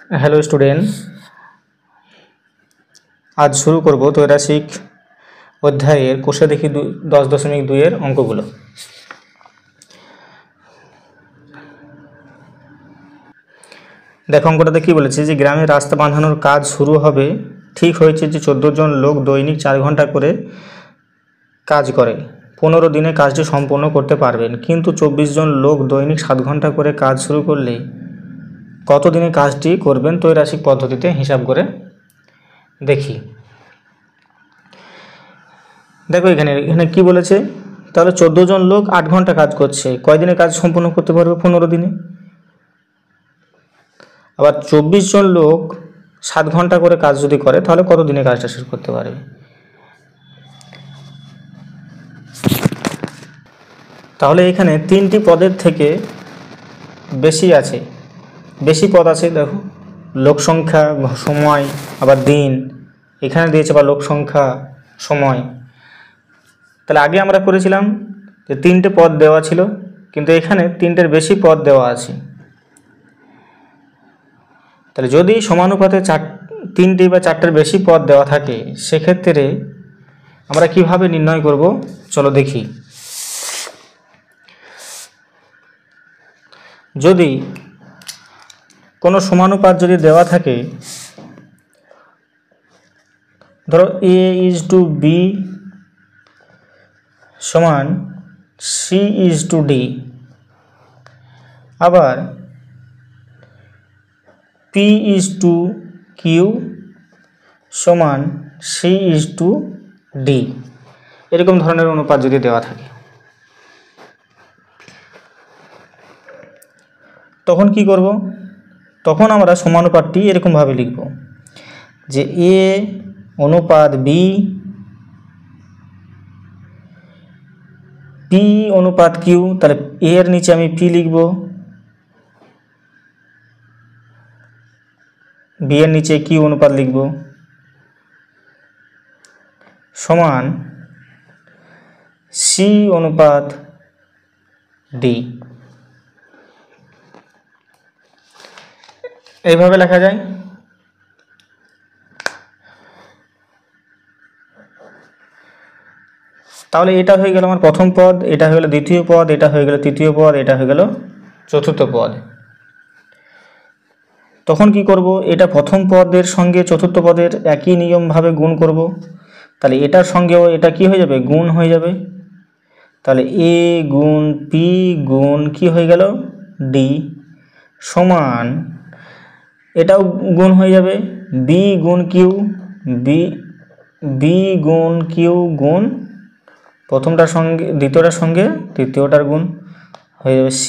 Hello student, আজ শুরু করব ত্রৈরাশিক অধ্যায়ের কোষে দেখি 10.2 অঙ্কগুলো। দেখো অঙ্কটাতে কি বলেছে যে গ্রামে রাস্তা বাঁধানোর কাজ শুরু হবে। ঠিক হয়েছে যে 14 জন লোক দৈনিক 4 ঘন্টা করে কাজ করে 15 দিনে কাজটি সম্পন্ন করতে পারবেন, কিন্তু 24 জন লোক দৈনিক 7 ঘন্টা করে কাজ শুরু করলে কত দিনে কাজটি করবেন? ত্রৈরাশিক পদ্ধতিতে হিসাব করে দেখি। দেখো এখানে কি বলেছে, তাহলে 14 জন লোক 8 ঘন্টা কাজ করছে, কয় দিনে কাজ সম্পূর্ণ করতে পারবে? 15 দিনে। আবার 24 জন লোক 7 ঘন্টা করে কাজ যদি করে তাহলে কত দিনে কাজটা শেষ করতে পারবে? তাহলে এখানে 3টি পদের থেকে বেশি পদ আছে। দেখো লোক সংখ্যা, সময়, আবার দিন এখানে দিয়েছে, আবার লোক সংখ্যা, সময়। তাহলে আগে আমরা করেছিলাম যে 3টে পদ দেওয়া ছিল, কিন্তু এখানে 3টের বেশি পদ দেওয়া আছে। তাহলে যদি সমানুপাতে 3টি বা 4টের বেশি পদ দেওয়া থাকে, সেক্ষেত্রে আমরা কিভাবে নির্ণয় করব চলো দেখি। যদি কোনো সমানুপাত যদি দেওয়া থাকে, ধরো A:B সমান C:D, আবার P:Q সমান C:D, এরকম ধরনের অনুপাত যদি দেওয়া থাকে, তখন কি করব? তখন আমরা সমানুপাতটি এরকমভাবে লিখব যে A অনুপাত B, P অনুপাত Q। তাহলে A এর নিচে আমি P লিখব, B এর নিচে Q অনুপাত লিখব, সমান C অনুপাত D। এইভাবে লেখা যায়। তাহলে এটা হয়ে গেল আমার প্রথম পদ, এটা হয়ে গেল দ্বিতীয় পদ, এটা হয়ে গেল তৃতীয় পদ, এটা হয়ে গেল চতুর্থ পদ। তখন কি করব? এটা প্রথম পদের সঙ্গে চতুর্থ পদের একই নিয়মভাবে গুণ করব। তাহলে এটার সঙ্গেও এটা কি হয়ে যাবে? গুণ হয়ে যাবে। তাহলে A গুণ P গুণ কি হয়ে গেল? D সমান এটাও গুণ হয়ে যাবে B গুণ Q, B গুণ Q গুণ প্রথমটার সঙ্গে দ্বিতীয়টার সঙ্গে তৃতীয়টার গুণ হয়ে যাবে C।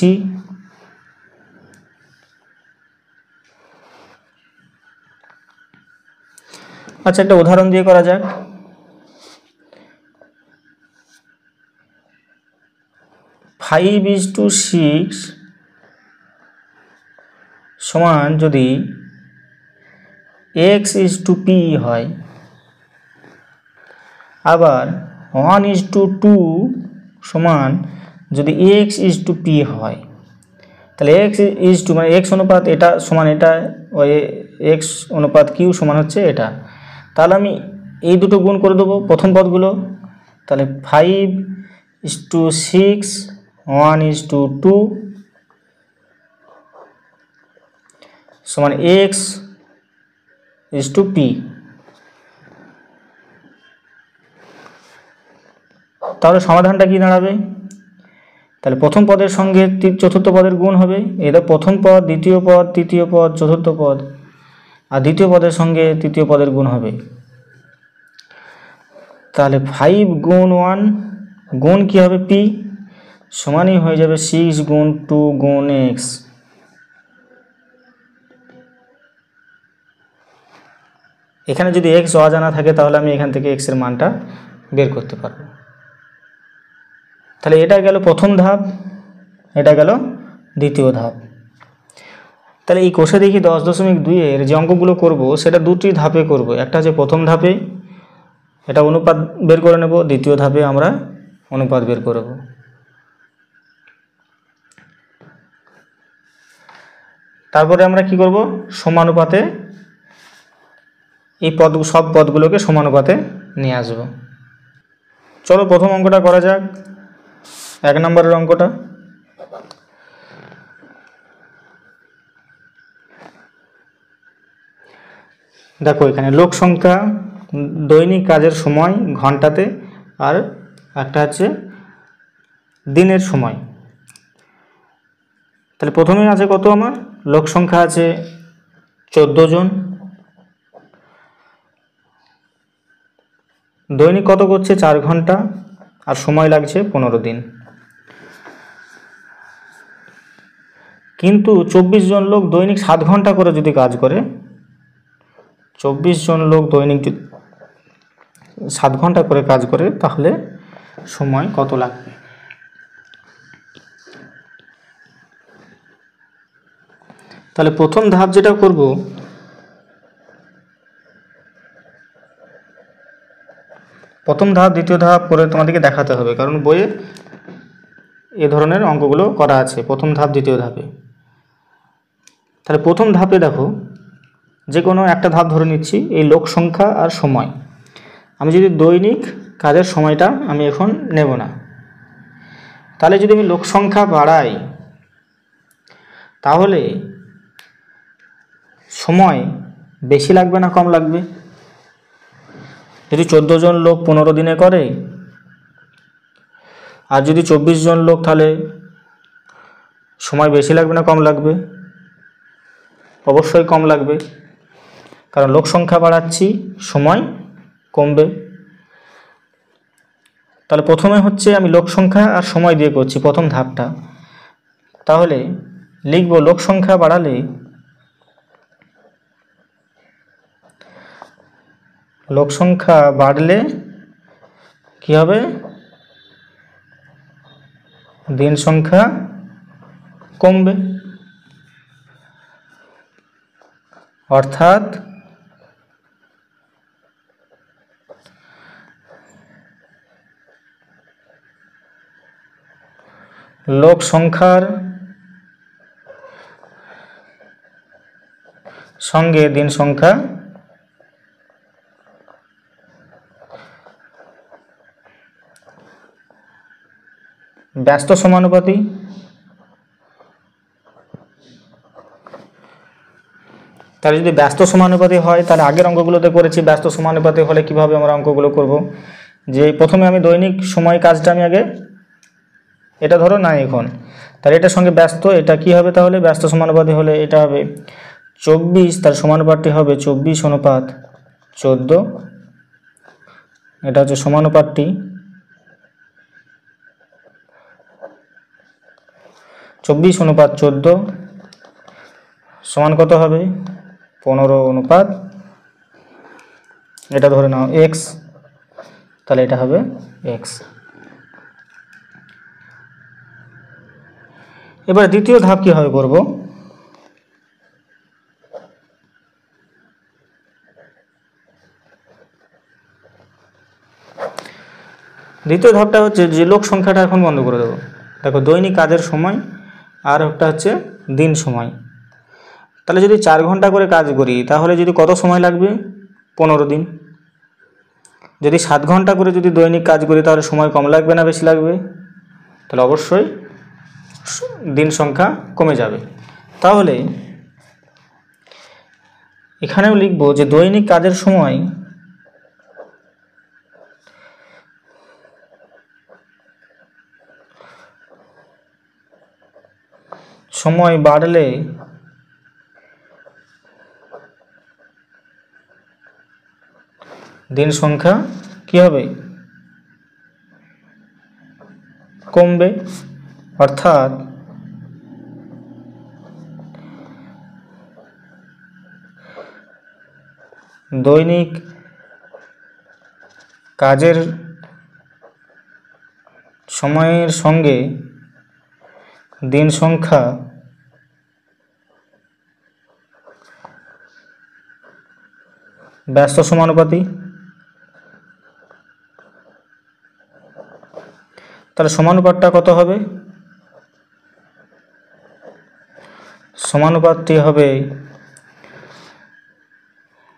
আচ্ছা, একটা উদাহরণ দিয়ে করা যাক। 5:6 সমান যদি X:P হয়, আবার 1:2 সমান যদি X:P হয়, তাহলে X:2 মানে X অনুপাত এটা সমান এটা, ওই X অনুপাত Q সমান হচ্ছে এটা। তাহলে আমি এই দুটো গুণ করে দেবো প্রথম পদগুলো। তাহলে 5:6 1:2 সমান X:P। তাহলে সমাধানটা কি দাঁড়াবে? তাহলে প্রথম পদের সঙ্গে চতুর্থ পদের গুণ হবে। এটা প্রথম পদ, দ্বিতীয় পদ, তৃতীয় পদ, চতুর্থ পদ, আর দ্বিতীয় পদের সঙ্গে তৃতীয় পদের গুণ হবে। তাহলে 5 গুণ 1 গুণ কি হবে? P সমানই হয়ে যাবে 6 গুণ 2 গুণ X। এখানে যদি X অজানা থাকে তাহলে আমি এখান থেকে X এর মানটা বের করতে পারবো। তাহলে এটা গেল প্রথম ধাপ, এটা গেল দ্বিতীয় ধাপ। তাহলে এই কোষে দেখি 10.2 এর যে অঙ্কগুলো করব সেটা দুটি ধাপে করব। একটা হচ্ছে প্রথম ধাপে এটা অনুপাত বের করে নেব, দ্বিতীয় ধাপে আমরা অনুপাত বের করব। তারপরে আমরা কি করব, সমানুপাতে এই সব পদগুলোকে সমানুপাতে নিয়ে আসব। চলো প্রথম অঙ্কটা করা যাক, 1 নম্বরের অঙ্কটা। দেখো এখানে লোক সংখ্যা, দৈনিক কাজের সময় ঘন্টাতে, আর একটা হচ্ছে দিনের সময়। তাহলে প্রথমেই আছে কত, আমার লোক সংখ্যা আছে 14 জন, দৈনিক কত করছে 4 ঘন্টা, আর সময় লাগছে 15 দিন। কিন্তু 24 জন লোক দৈনিক 7 ঘন্টা করে যদি কাজ করে, 24 জন লোক দৈনিক 7 ঘন্টা করে কাজ করে, তাহলে সময় কত লাগবে? তাহলে প্রথম ধাপ যেটা করব, প্রথম ধাপ দ্বিতীয় ধাপ করে তোমাদেরকে দেখাতে হবে, কারণ বইয়ে এ ধরনের অঙ্কগুলো করা আছে প্রথম ধাপ দ্বিতীয় ধাপে। তাহলে প্রথম ধাপে দেখো, যে কোনো একটা ধাপ ধরে নিচ্ছি, এই লোক সংখ্যা আর সময়। আমি যদি দৈনিক কাজের সময়টা আমি এখন নেব না, তাহলে যদি আমি লোক সংখ্যা বাড়াই, তাহলে সময় বেশি লাগবে না কম লাগবে? যদি 14 জন লোক 15 দিনে করে, আর যদি 24 জন লোক, তাহলে সময় বেশি লাগবে না কম লাগবে? অবশ্যই কম লাগবে, কারণ লোক সংখ্যা বাড়াচ্ছি, সময় কমবে। তাহলে প্রথমে হচ্ছে আমি লোক সংখ্যা আর সময় দিয়ে করছি প্রথম ধাপটা। তাহলে লিখব লোক সংখ্যা বাড়ালে, লোক সংখ্যা বাড়লে কি হবে, দিন সংখ্যা কমবে। অর্থাৎ লোক সংখ্যার সঙ্গে দিন সংখ্যা ব্যস্ত সমানুপাতি। তাহলে যদি ব্যস্ত সমানুপাতি হয়, তাহলে আগের অঙ্কগুলোতে করেছি ব্যস্ত সমানুপাতি হলে কিভাবে আমরা অঙ্কগুলো করব, যে প্রথমে আমি দৈনিক সময় কাজটা আমি আগে, এটা ধরো না এখন, তাহলে এটার সঙ্গে ব্যস্ত, এটা কি হবে, তাহলে ব্যস্ত সমানুপাতি হলে এটা হবে 24, তার সমানুপাতটি হবে 24/14, এটা হচ্ছে সমানুপাতটি। 24/14 সমান কত হবে, 15 এটা ধরে নাও x, তাহলে এটা হবে x। এবার দ্বিতীয় ধাপ কিভাবে করব, দ্বিতীয় ধাপটা হচ্ছে যে লোক সংখ্যাটা এখন বন্ধ করে দেবো। দেখো দৈনিক কাজের সময় আর একটা হচ্ছে দিন সময়। তাহলে যদি 4 ঘন্টা করে কাজ করি, তাহলে যদি কত সময় লাগবে, 15 দিন। যদি 7 ঘন্টা করে যদি দৈনিক কাজ করি, তাহলে সময় কম লাগবে না বেশি লাগবে? তাহলে অবশ্যই দিন সংখ্যা কমে যাবে। তাহলে এখানেও লিখব যে দৈনিক কাজের সময় বাড়লে দিন সংখ্যা কি হবে, কমবে। অর্থাৎ দৈনিক কাজের সময়ের সঙ্গে দিন সংখ্যা ব্যস্ত সমানুপাতি। তাহলে সমানুপাতটা কত হবে, সমানুপাতটি হবে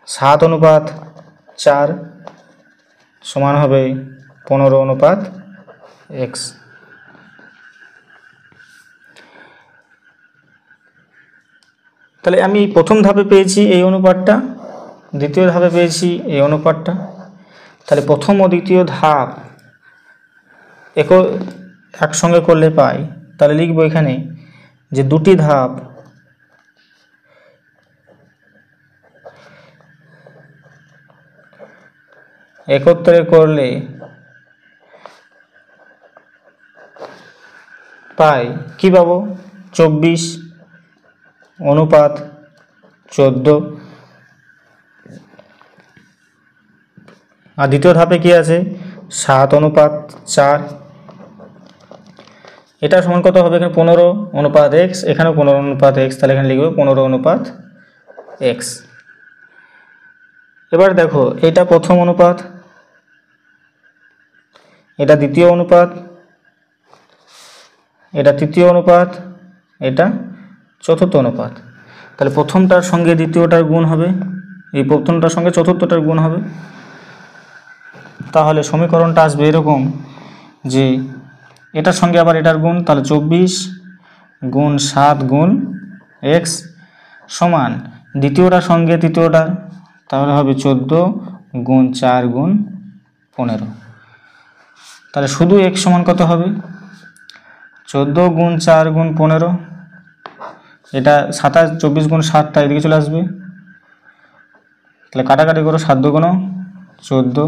7:4 সমান হবে 15:x। তাহলে আমি প্রথম ধাপে পেয়েছি এই অনুপাতটা, দ্বিতীয় ধাপে পেয়েছি এই অনুপাতটা। তাহলে প্রথম ও দ্বিতীয় ধাপ একসঙ্গে করলে পাই। তাহলে লিখব এখানে যে দুটি ধাপ একত্রে করলে পাই কি পাবো 24:14। আর দ্বিতীয় ধাপে কি আছে 7:4। এটা সমান কত হবে এখানে 15:x, এখানেও 15:x, তাহলে এখানে লিখব 15:x। এবার দেখো এটা প্রথম অনুপাত, এটা দ্বিতীয় অনুপাত, এটা তৃতীয় অনুপাত, এটা চতুর্থ অনুপাত। তাহলে প্রথমটার সঙ্গে দ্বিতীয়টার গুণ হবে, এই প্রথমটার সঙ্গে চতুর্থটার গুণ হবে। তাহলে সমীকরণটা আসবে এরকম যে এটার সঙ্গে আবার এটার গুণ, তাহলে 24 গুণ 7 গুণ x সমান দ্বিতীয়টার সঙ্গে তৃতীয়টার, তাহলে হবে 14 গুণ 4 গুণ 15। তাহলে শুধু x সমান কত হবে 14 গুণ 4 গুণ 15। এটা 27, 24 গুণ 7টা এদিকে চলে আসবে, তাহলে কাটাকাটি করো 7 দুগুণ 14,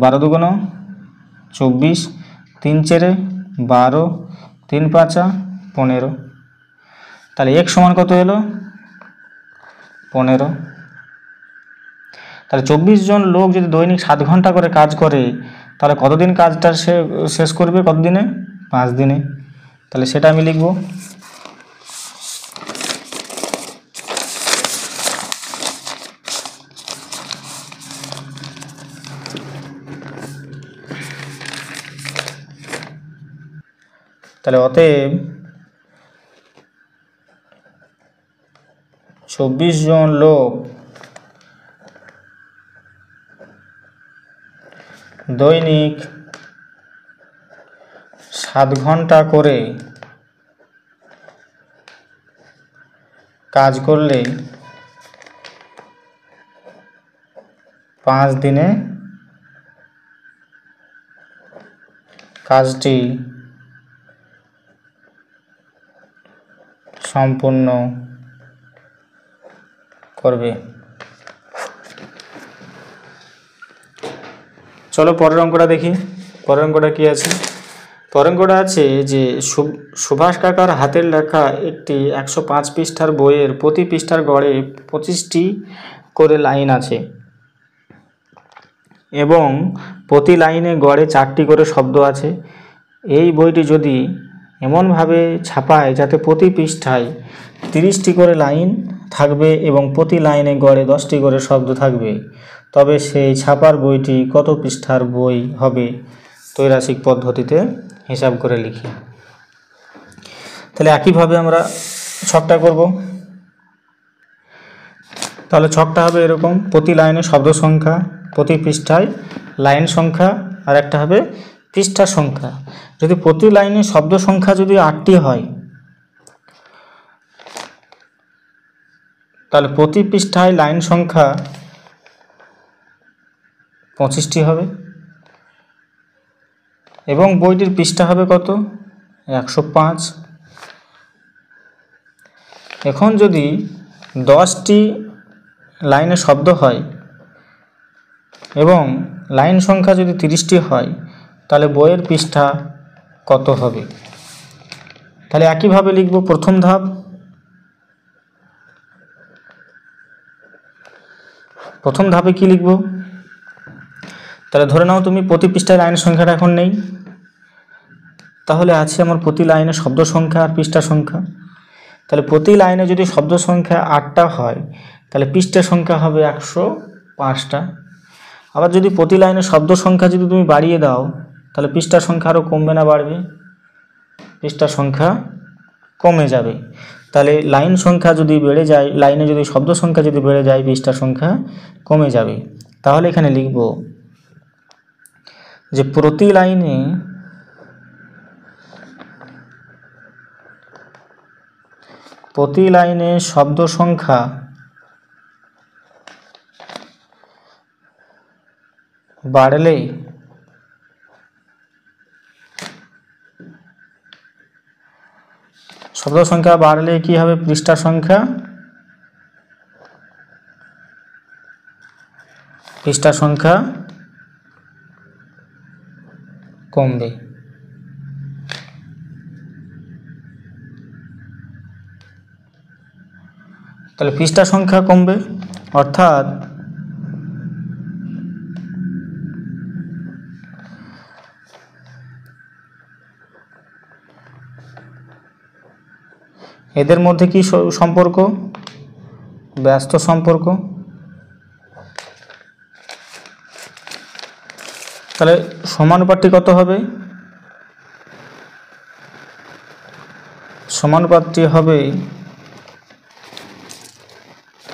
12 দুগুণ 24, 3 4 12, 3 5 15। তাহলে x সমান কত এলো 15। তাহলে 24 জন লোক যদি দৈনিক 7 ঘন্টা করে কাজ করে তাহলে কতদিন কাজটা সে শেষ করবে, কতদিনে 5 দিনে। তাহলে সেটা আমি লিখব। তাহলে অতএব 24 জন লোক দৈনিক 7 ঘন্টা করে কাজ করলে 5 দিনে কাজটি সম্পূর্ণ করবে। চলো পরের অঙ্কটা দেখি। পরের অঙ্কটা কি আছে? পরের অঙ্কটা আছে যে সুভাষ কাকার হাতের লেখা একটি 105 পৃষ্ঠার বইয়ের প্রতি পৃষ্ঠার গড়ে 25টি করে লাইন আছে এবং প্রতি লাইনে গড়ে 4টি করে শব্দ আছে। এই বইটি যদি এমনভাবে ছাপায় যাতে প্রতি পৃষ্ঠায় 30টি করে লাইন থাকবে এবং প্রতি লাইনে গড়ে 10টি করে শব্দ থাকবে, তবে সেই ছাপার বইটি কত পৃষ্ঠার বই হবে? ত্রৈরাশিক পদ্ধতিতে হিসাব করে লিখি। তাহলে একইভাবে আমরা ছকটা করব। তাহলে ছকটা হবে এরকম, প্রতি লাইনে শব্দ সংখ্যা, প্রতি পৃষ্ঠায় লাইন সংখ্যা, আর একটা হবে পৃষ্ঠা সংখ্যা। যদি প্রতি লাইনে শব্দ সংখ্যা যদি 8টি হয় তাহলে প্রতি পৃষ্ঠায় লাইন সংখ্যা 25টি হবে এবং বইটির পৃষ্ঠা হবে কত 105। এখন যদি 10টি লাইনে শব্দ হয় এবং লাইন সংখ্যা যদি 30টি হয় তাহলে বইয়ের পৃষ্ঠা কত হবে? তাহলে একইভাবে লিখব। প্রথম ধাপ, প্রথম ধাপে কি লিখব? তাহলে ধরে নাও তুমি প্রতি পৃষ্ঠায় লাইন সংখ্যাটা এখন নেই, তাহলে আছে আমার প্রতি লাইনে শব্দ সংখ্যা আর পৃষ্ঠা সংখ্যা। তাহলে প্রতি লাইনে যদি শব্দ সংখ্যা 8টা হয় তাহলে পৃষ্ঠা সংখ্যা হবে 105টা। আবার যদি প্রতি লাইনে শব্দ সংখ্যা যদি তুমি বাড়িয়ে দাও তাহলে পৃষ্ঠা সংখ্যা আরও কমবে না বাড়বে? পৃষ্ঠা সংখ্যা কমে যাবে। তাহলে লাইন সংখ্যা যদি বেড়ে যায়, লাইনে যদি শব্দ সংখ্যা যদি বেড়ে যায়, পৃষ্ঠার সংখ্যা কমে যাবে। তাহলে এখানে লিখব যে প্রতি লাইনে শব্দ সংখ্যা বাড়লে কি হবে? পৃষ্ঠার সংখ্যা কমবে। তাহলে পৃষ্ঠা সংখ্যা কমবে, অর্থাৎ এদের মধ্যে কি সম্পর্ক? ব্যস্ত সম্পর্ক। তাহলে সমানুপাতটি কত হবে? সমানুপাতটি হবে,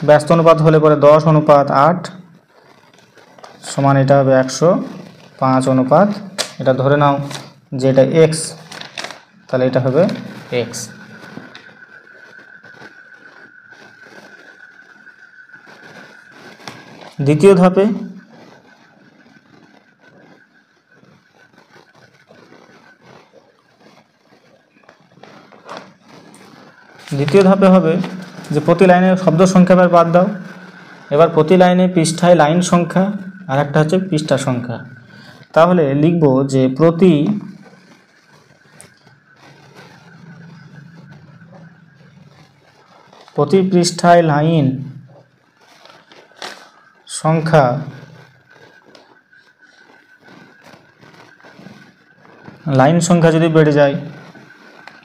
ব্যস্ত অনুপাত হলে পরে 10:8 সমান, এটা হবে 105 অনুপাত, এটা ধরে নাও যে এটা x, তাহলে এটা হবে x। দ্বিতীয় ধাপে হবে যে প্রতি লাইনে শব্দ সংখ্যা এবার বাদ দাও। এবার প্রতি লাইনে পৃষ্ঠায় লাইন সংখ্যা আর একটা হচ্ছে পৃষ্ঠা সংখ্যা। তাহলে লিখব যে প্রতি পৃষ্ঠায় লাইন সংখ্যা যদি বেড়ে যায়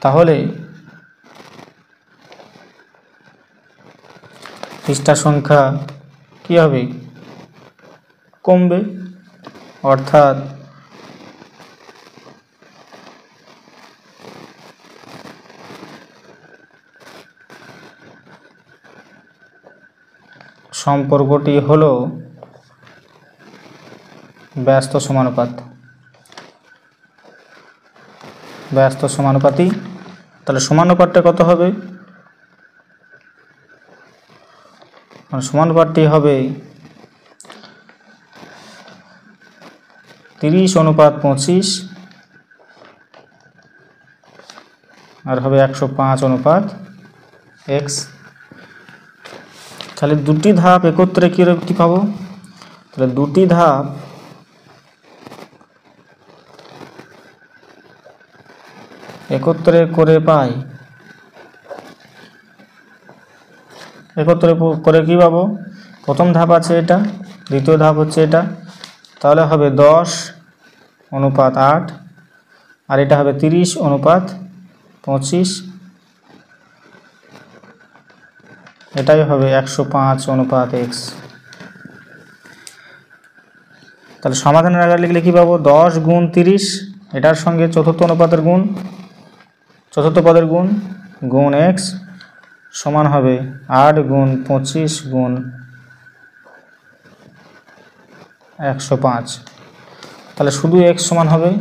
তাহলে পৃষ্ঠার সংখ্যা কি হবে? কমবে। অর্থাৎ সম্পর্কটি হলো ব্যস্ত সমানুপাতি। তাহলে সমানুপাতটা কত হবে? সমানুপাতটি হবে 30:25 আর হবে 105/x। তাহলে দুটি ধাপ একত্রে কি পাবো? তাহলে দুটি ধাপ একত্রে করে পাই, কি পাবো? প্রথম ধাপ আছে এটা, দ্বিতীয় ধাপ হচ্ছে এটা, তাহলে হবে 10:8 আর এটা হবে 30:25, এটাই হবে 105/x। তাহলে সমাধানের আকারে লিখলে কি পাবো? 10 গুণ 30, এটার সঙ্গে চতুর্থ পদের গুণ গুণ x সমান হবে 8 গুণ 25 গুণ 105। তাহলে শুধু x সমান হবে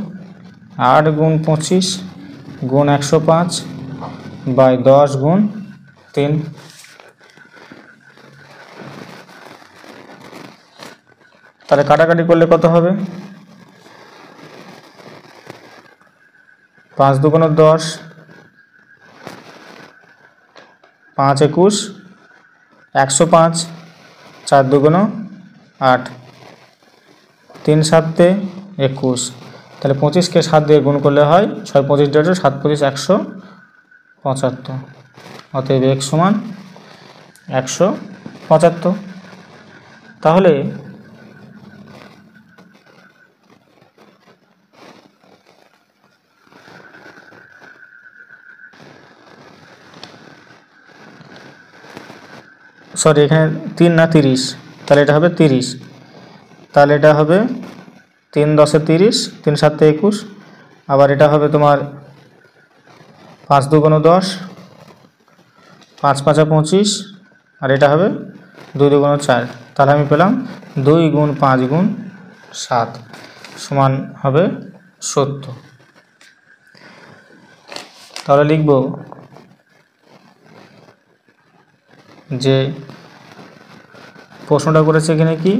8 গুণ 25 গুণ 105/10 গুণ 3। তাহলে কাটাকাটি করলে কত হবে? 5 দুগুণ 10, 5 21, 105, 4 দুগুণ 8, 3 7 21। তাহলে 25কে 7 দিয়ে গুণ করলে হয় 6 25 150, 7 25 175। অতএব x সমান 175। তাহলে সরি, এখানে 3 না 30, তাহলে এটা হবে 30। তাহলে এটা হবে 3 10 30, 3 7 21। আবার এটা হবে তোমার 5 দুগুণ 10, 5 5 25 আর এটা হবে 2 2 4। তাহলে আমি পেলাম 2 × 5 × 7 সমান হবে 70। তাহলে লিখব যে প্রশ্নটা করেছে এখানে কি,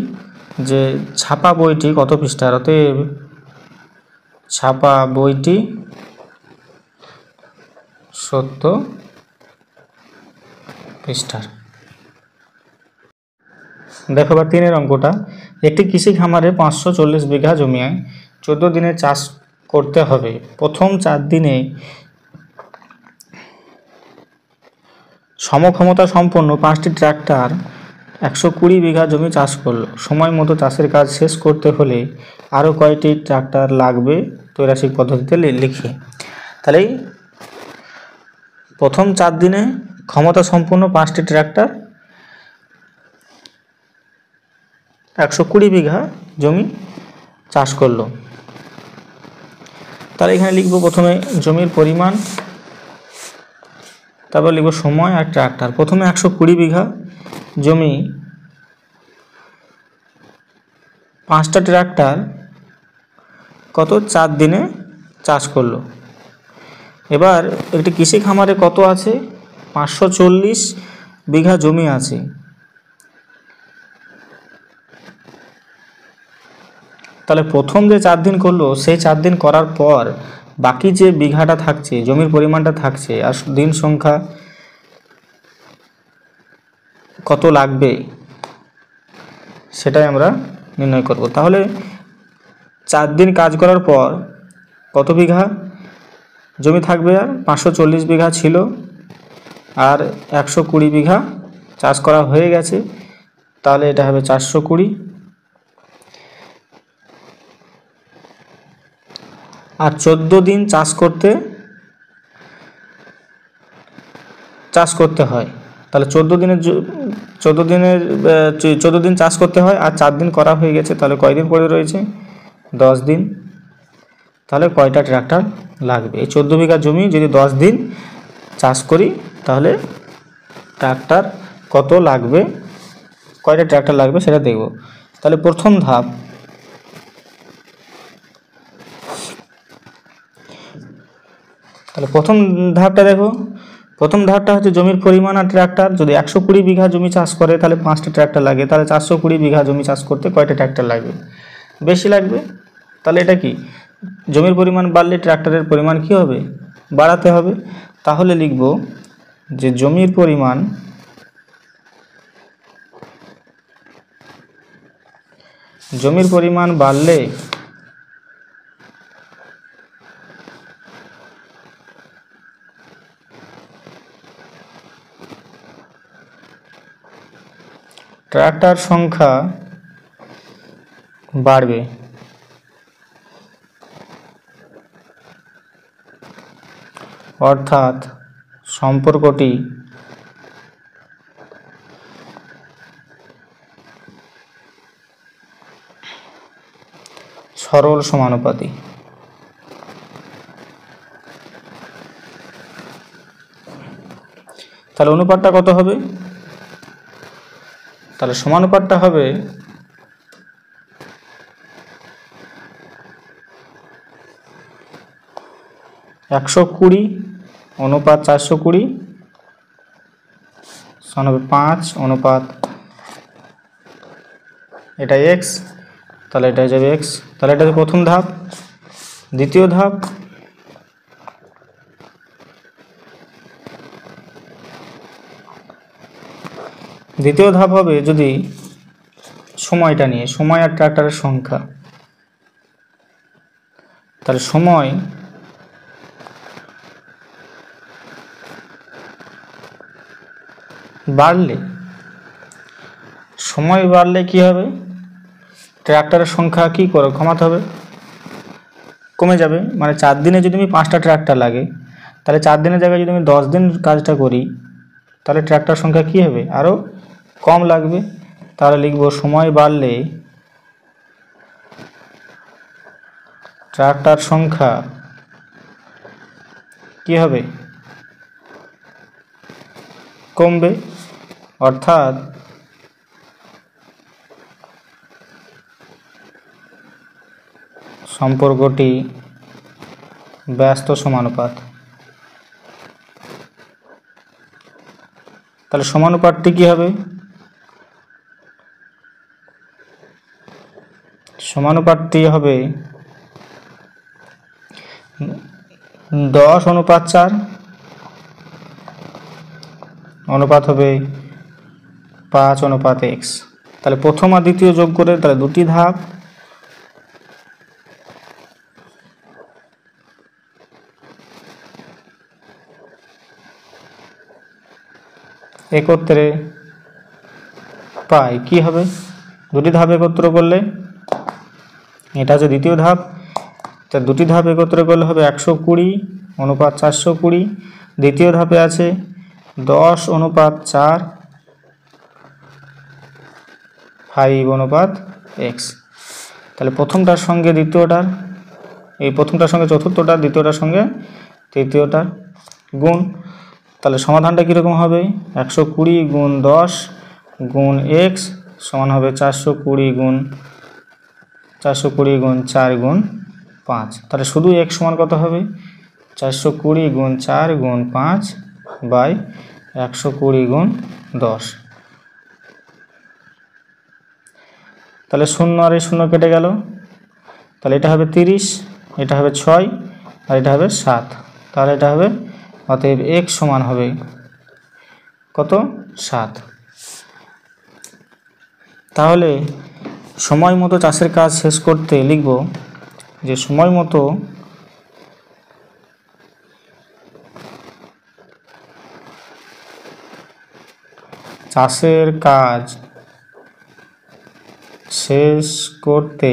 যে ছাপা বইটি কত পৃষ্ঠার, অতএব ছাপা বইটি 70 পৃষ্ঠার। দেখো এবার 3 অঙ্কটা, একটি কৃষি খামারে 540 বিঘা জমিয়ায় 14 দিনে চাষ করতে হবে। প্রথম 4 দিনে সমক্ষমতা সম্পন্ন 5টি ট্রাক্টর 120 বিঘা জমি চাষ করলো। সময় মতো চাষের কাজ শেষ করতে হলে আরও কয়টি ট্রাক্টর লাগবে ত্রৈরাসিক পদ্ধতিতে লিখে। তাহলে প্রথম 4 দিনে ক্ষমতা সম্পন্ন 5টি ট্রাক্টর 120 বিঘা জমি চাষ করলো। তাহলে এখানে লিখব প্রথমে জমির পরিমাণ, তারপর লিখব সময় আর ট্রাক্টর। প্রথমে 120 বিঘা জমি 5টা ট্রাক্টর কত 4 দিনে চাষ করলো। এবার একটি কৃষি খামারে কত আছে, 540 বিঘা জমি আছে। তাহলে প্রথম যে 4 দিন করলো সেই 4 দিন করার পর বাকি যে বিঘাটা থাকছে, জমির পরিমাণটা থাকছে, আর দিন সংখ্যা কত লাগবে সেটাই আমরা নির্ণয় করব। তাহলে 4 দিন কাজ করার পর কত বিঘা জমি থাকবে, আর 540 বিঘা ছিল আর 120 বিঘা চাষ করা হয়ে গেছে, তাহলে এটা হবে 420। আর 14 দিন চাষ করতে হয়। তাহলে 14 দিন চাষ করতে হয়, আর 4 দিন করা হয়ে গেছে, তাহলে কয় দিন পড়ে রয়েছে, 10 দিন। তাহলে কয়টা ট্রাক্টর লাগবে, এই 14 বিঘা জমি যদি 10 দিন চাষ করি তাহলে ট্রাক্টর কত লাগবে, কয়টা ট্রাক্টর লাগবে সেটা দেখব। তাহলে প্রথম ধাপটা দেখো। প্রথম ধাপটা হচ্ছে জমির পরিমাণ আর ট্রাক্টর। যদি 120 বিঘা জমি চাষ করে তাহলে 5টা ট্রাক্টর লাগে, তাহলে 420 বিঘা জমি চাষ করতে কয়টা ট্রাক্টর লাগবে, বেশি লাগবে। তাহলে এটা কি, জমির পরিমাণ বাড়লে ট্রাক্টরের পরিমাণ কি হবে, বাড়াতে হবে। তাহলে লিখব যে জমির পরিমাণ বাড়লে ট্রাক্টর সংখ্যা বাড়বে। অর্থাৎ সম্পর্কটি সরল সমানুপাতি। তাহলে অনুপাতটা কত হবে, তাহলে সমানুপাতটা হবে 120 অনুপাত 420 সমান হবে 5 অনুপাত এটা x, তাহলে এটা যাবে x। তাহলে এটা প্রথম ধাপ। দ্বিতীয় ধাপ হবে যদি সময়টা নিয়ে, সময় আর ট্রাক্টরের সংখ্যা। তাহলে সময় বাড়লে কি হবে, ট্রাক্টরের সংখ্যা কি করে কমাতে হবে, কমে যাবে। মানে 4 দিনে যদি আমি 5টা ট্রাক্টর লাগে, তাহলে 4 দিনের জায়গায় যদি আমি 10 দিন কাজটা করি তাহলে ট্রাক্টর সংখ্যা কি হবে, আরও কম লাগবে। তাহলে লিখব সময় বাড়লে ট্রাক্টর সংখ্যা কি হবে, কমবে, অর্থাৎ সম্পর্কটি ব্যস্ত সমানুপাত। তাহলে সমানুপাতটি কি হবে? সমানুপাতটি হবে 10:4 অনুপাত হবে 5:x। তাহলে প্রথম আর দ্বিতীয় যোগ করে তাহলে দুটি ধাপ, একত্রে পাই কি হবে? দুটি ধাপ একত্র করলে, এটা হচ্ছে দ্বিতীয় ধাপ, তা দুটি ধাপ একত্র করলে হবে 120 অনুপাত 420। দ্বিতীয় ধাপে আছে 10:4 5/x। তাহলে প্রথমটার সঙ্গে দ্বিতীয়টার, এই প্রথমটার সঙ্গে চতুর্থটার, দ্বিতীয়টার সঙ্গে তৃতীয়টার গুণ। তাহলে সমাধানটা কীরকম হবে? 120 গুণ 10 গুণ x সমান হবে 420 গুণ 4 গুণ 5। তাহলে শুধু x সমান কত হবে? 420 গুণ 4 গুণ 5 বাই 120 গুণ 10। তাহলে 0 আর এই 0 কেটে গেল, তাহলে এটা হবে 30, এটা হবে 6 আর এটা হবে 7। তাহলে এটা হবে, অতএব x সমান হবে কত? 7। তাহলে সময় মতো চাষের কাজ শেষ করতে লিখব যে সময় মতো চাষের কাজ শেষ করতে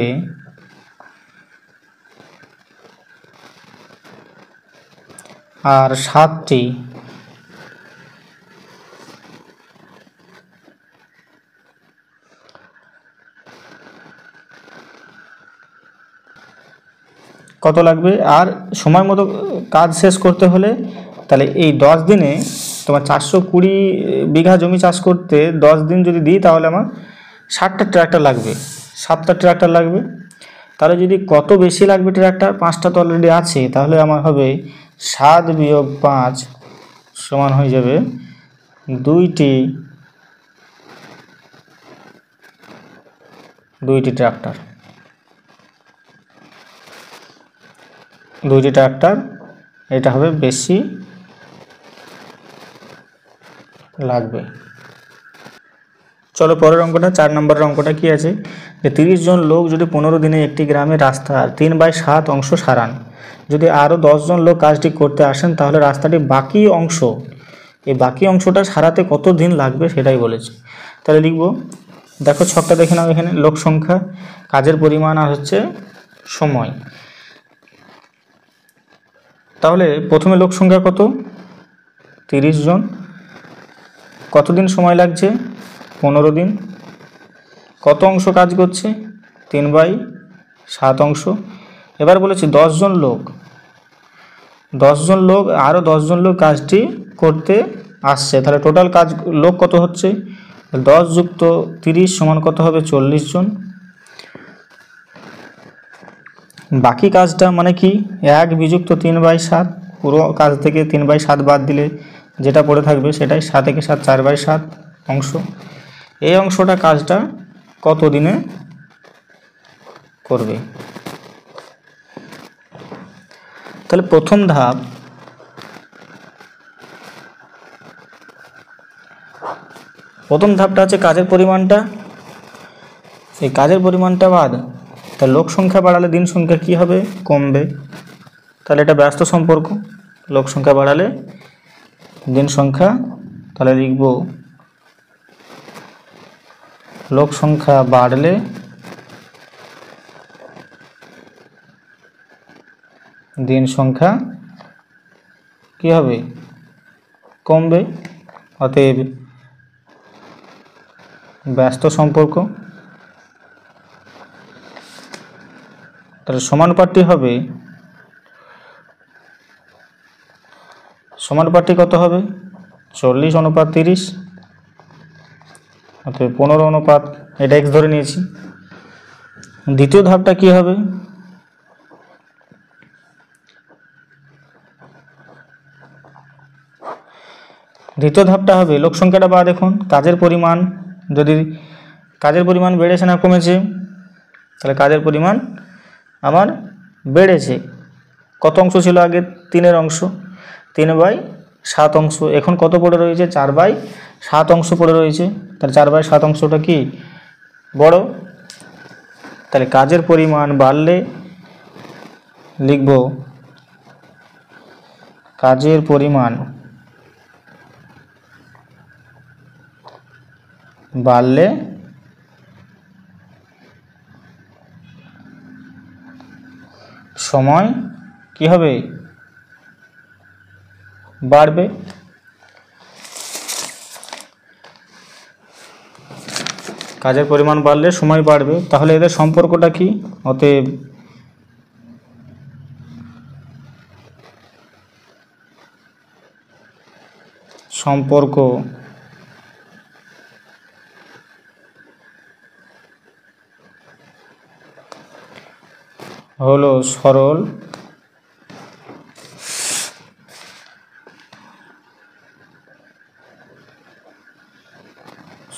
আর 7টি কত লাগবে? আর সময় মতো কাজ শেষ করতে হলে তাহলে এই 10 দিনে তোমার 420 বিঘা জমি চাষ করতে 10 দিন যদি দিই তাহলে আমার 60টা ট্রাক্টর লাগবে, 7টা ট্রাক্টর লাগবে। তাহলে যদি কত বেশি লাগবে ট্রাক্টর, 5টা তো অলরেডি আছে, তাহলে আমার হবে 7 বিয়োগ 5 সমান হয়ে যাবে 2টি ট্রাক্টর। 2টি ট্রাক্টর, এটা হবে বেশি লাগবে। চলো পরের অঙ্কটা, 4 নম্বরের অঙ্কটা কি আছে? যে 30 জন লোক যদি 15 দিনে একটি গ্রামের রাস্তার 3/7 অংশ সারান, যদি আরও 10 জন লোক কাজটি করতে আসেন তাহলে রাস্তাটি বাকি অংশ, এই বাকি অংশটা সারাতে কত দিন লাগবে সেটাই বলেছে। তাহলে লিখব, দেখো ছকটা দেখে নাও, এখানে লোক সংখ্যা, কাজের পরিমাণ আর হচ্ছে সময়। তাহলে প্রথমে লোক সংখ্যা কত? 30 জন। কতদিন সময় লাগছে? 15 দিন। কত অংশ কাজ করছে? 3/7 অংশ। এবার বলেছি 10 জন লোক, 10 জন লোক, আরও 10 জন লোক কাজটি করতে আসছে, তাহলে টোটাল কাজ লোক কত হচ্ছে? 10 যুক্ত 30 সমান কত হবে? 40 জন। বাকি কাজটা মানে কি? 1 বিযুক্ত 3/7, পুরো কাজ থেকে 3/7 বাদ দিলে যেটা পড়ে থাকবে সেটাই 7 একে 7 4/7 অংশ। এই অংশটা কাজটা কত দিনে করবে? তাহলে প্রথম ধাপটা আছে কাজের পরিমাণটা, এই কাজের পরিমাণটা বাদ, তাহলে লোক সংখ্যা বাড়ালে দিন সংখ্যা কি হবে? কমবে। তাহলে এটা ব্যস্ত সম্পর্ক, লোক সংখ্যা বাড়ালে দিন সংখ্যা, তাহলে লিখব লোক সংখ্যা বাড়লে দিন সংখ্যা কি হবে? কমবে। অতএব ব্যস্ত সম্পর্ক। তাহলে সমানুপাতটি হবে, সমানুপাতটি কত হবে? 40:30, অতএব 15 এটা x ধরে নিয়েছি। দ্বিতীয় ধাপটা কি হবে? দ্বিতীয় ধাপটা হবে লোক সংখ্যাটা বা দেখুন কাজের পরিমাণ, যদি কাজের পরিমাণ বেড়েছে না কমেছে, তাহলে কাজের পরিমাণ আমার বেড়েছে। কত অংশ ছিল আগে? 3 অংশ, 3/7 অংশ। এখন কত পড়ে রয়েছে? 4/7 অংশ পড়ে রয়েছে। তাহলে 4/7 অংশটা কি বড়? তাহলে কাজের পরিমাণ বাড়লে লিখব কাজের পরিমাণ বাড়লে সময় কি হবে? বাড়বে। কাজের পরিমাণ বাড়লে সময় বাড়বে, তাহলে এদের সম্পর্কটা কি? অতএব সম্পর্ক হলো সরল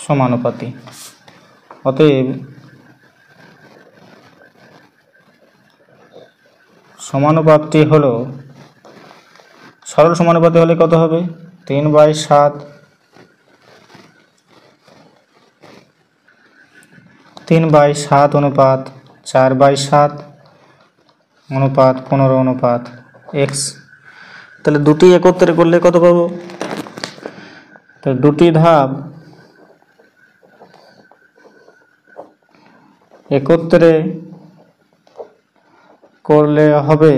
সমানুপাতি। অতএব সমানুপাতটি হলো সরল সমানুপাতি হলে কত হবে? 3/7, 3/7 অনুপাত 4/7 অনুপাত 15 অনুপাত x। তাহলে দুটি একত্রে করলে কত পাবো? তো দুটি ধাপ একত্রে করলে হবে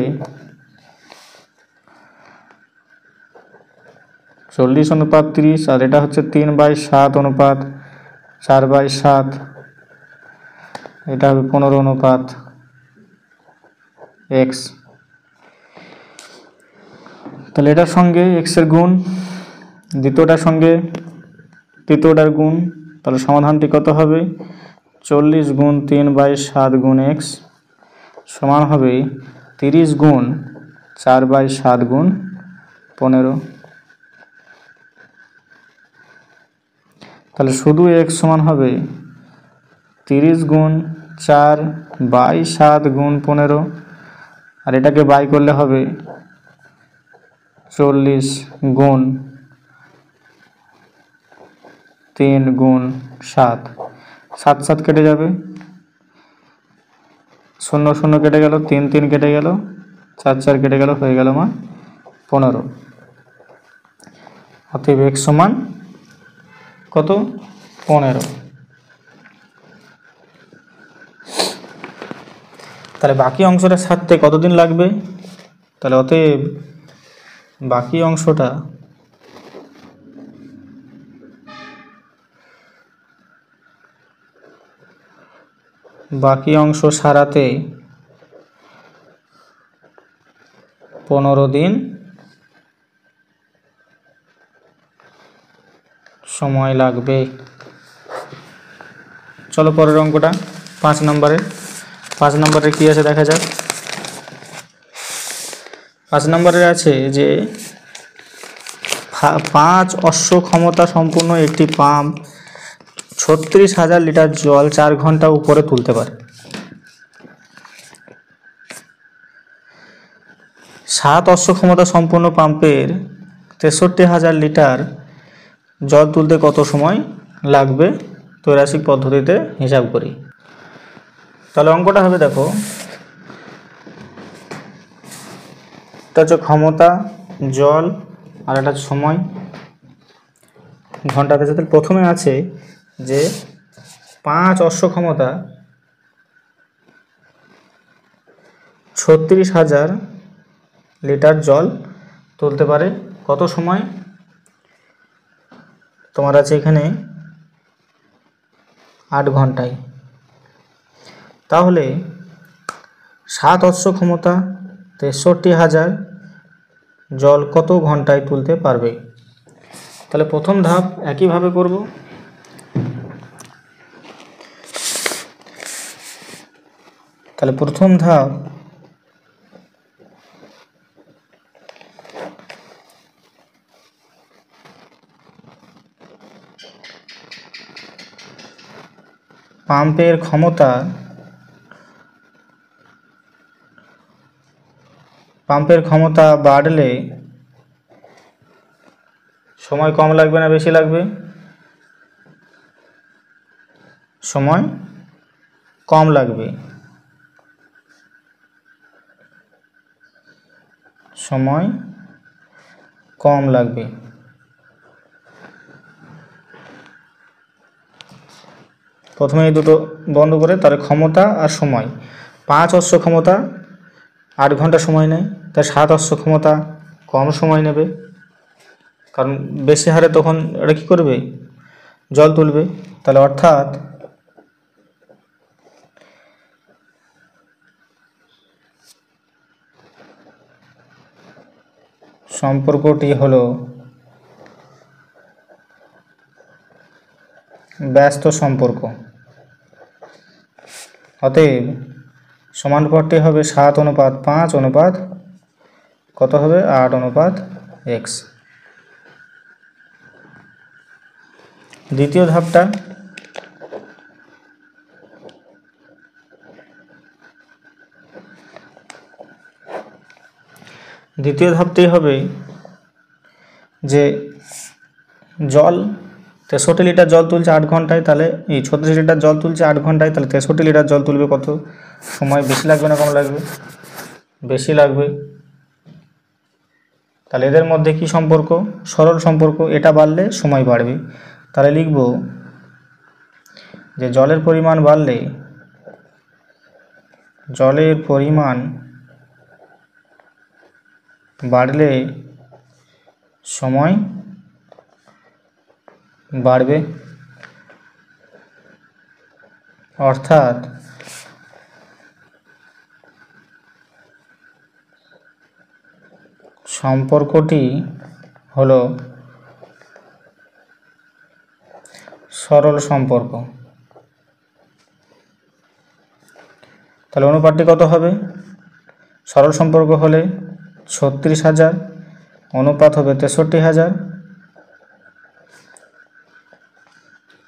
40:30, আর এটা হচ্ছে 3/7 অনুপাত 4/7, এটা হবে 15 অনুপাত x। তাহলে এটার সঙ্গে x এর গুণ, দ্বিতীয়টার সঙ্গে তৃতীয়টার গুণ, তাহলে সমাধানটি কত হবে? 40 গুণ 3/7 গুণ x সমান হবে 30 গুণ 4/7 গুণ 15। তাহলে শুধু x সমান হবে 30 গুণ 4/7 গুণ 15, আর এটাকে বাই করলে হবে 40 গুণ 3 গুণ 7, 7 7 কেটে যাবে, 0 0 কেটে গেল, 3 3 কেটে গেল, 4 4 কেটে গেল, হয়ে গেল মান 15। অতএব x সমান কত? 15। তাহলে বাকি অংশটা সারতে কতদিন লাগবে? তাহলে অতএব বাকি অংশটা সারাতে 15 দিন সময় লাগবে। চলো পরের অঙ্কটা 5 নম্বরের। 5 নম্বরে কি আছে দেখা যাক। 5 নম্বরে আছে যে 5 অশ্ব ক্ষমতা সম্পূর্ণ একটি পাম্প 36,000 লিটার জল 4 ঘন্টা উপরে তুলতে পারে। 7 অশ্ব ক্ষমতা সম্পন্ন পাম্পের 63,000 লিটার জল তুলতে কত সময় লাগবে? ত্রৈরাশিক পদ্ধতিতে হিসাব করি। তাহলে অঙ্কটা হবে দেখো, এটা হচ্ছে ক্ষমতা জল আর এটা সময় ঘন্টাতে। তাহলে প্রথমে আছে যে 5 অশ্ব ক্ষমতা 36,000 লিটার জল তুলতে পারে কত সময়? তোমার আছে এখানে 8 ঘন্টায়। তাহলে 7 অশ্ব ক্ষমতা 63,000 জল কত ঘন্টায় তুলতে পারবে? তাহলে প্রথম ধাপ একইভাবে করব। তাহলে প্রথম ধাপ পাম্পের ক্ষমতা বাড়লে সময় কম লাগবে না বেশি লাগবে? সময় কম লাগবে। সময় কম লাগবে। প্রথমে এই দুটো বন্ধ করে তাহলে ক্ষমতা আর সময়, 5 অশ্ব ক্ষমতা 8 ঘন্টা সময় নেয়, তাই 7 অশ্ব ক্ষমতা কম সময় নেবে, কারণ বেশি হারে তখন এটা কী করবে, জল তুলবে। তাহলে অর্থাৎ সম্পর্কটি হলো ব্যস্ত সম্পর্ক। অতএব সমানুপাতটি হবে 7:5 অনুপাত কত হবে, 8:x। দ্বিতীয় ধাপটা ধাপটি হবে যে জল 63 লিটার জল তুলছে 8 ঘন্টায়, তাহলে এই 36 লিটার জল তুলছে 8 ঘন্টায়, তাহলে 63 লিটার জল তুলবে কত সময়, বেশি লাগবে না কম লাগবে, বেশি লাগবে। তাহলে এদের মধ্যে কি সম্পর্ক, সরল সম্পর্ক, এটা বাড়লে সময় বাড়বে। তাহলে লিখব যে জলের পরিমাণ বাড়লে সময় বাড়বে। অর্থাৎ সম্পর্কটি হলো সরল সম্পর্ক। তাহলে অনুপাতটি কত হবে, সরল সম্পর্ক হলে 36,000, অনুপাত হবে 63,000,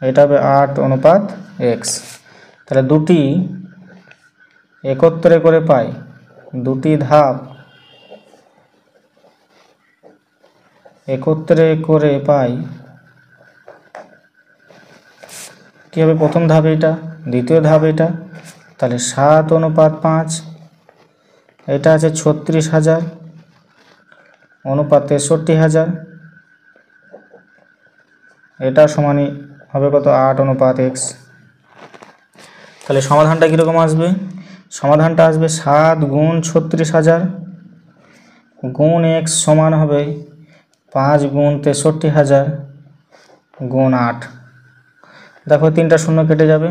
এটা হবে 8:x। তাহলে দুটি একত্রে করে পাই, দুটি ধাপ একত্রে করে পাই কী হবে, প্রথম ধাপ এটা, দ্বিতীয় ধাপ এটা। তাহলে 7:5, এটা আছে 36,000 অনুপাত 63,000, এটা সমানই হবে কত, 8:x। তাহলে সমাধানটা কীরকম আসবে, সমাধানটা আসবে 7 গুণ 36,000 গুণ x সমান হবে 5 গুণ 63,000 গুণ 8। দেখো 3টা শূন্য কেটে যাবে,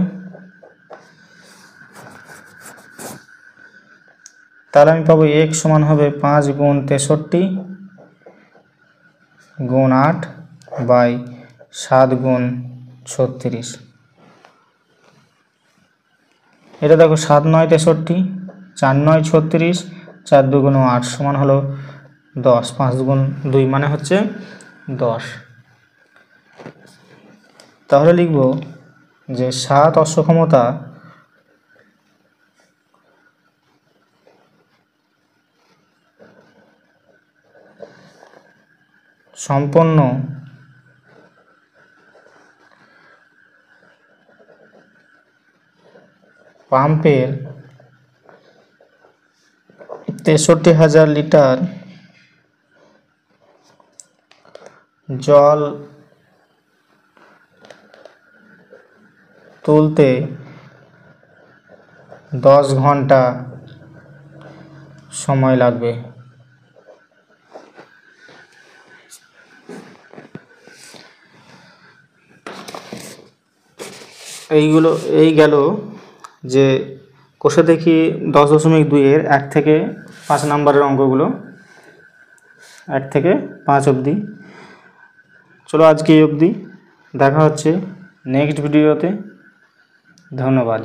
তাহলে আমি পাবো x সমান হবে 5 গুণ 63 গুণ 8 বাই 7 গুণ 36। এটা দেখো 7 9 63, 4 9 36, 4 2 গুণ 8 সমান হলো 10, 5 গুণ 2 মানে হচ্ছে 10। তাহলে লিখব যে 7 অশ্ব ক্ষমতা সম্পন্ন পাম্পের 63,000 লিটার জল তুলতে 10 ঘন্টা সময় লাগবে। এই গেল যে কোষে দেখি 10.2-এর 1 থেকে 5 নম্বরের অঙ্কগুলো, 1 থেকে 5 অবধি চলো আজকে এই অবধি, দেখা হচ্ছে নেক্সট ভিডিওতে। ধন্যবাদ।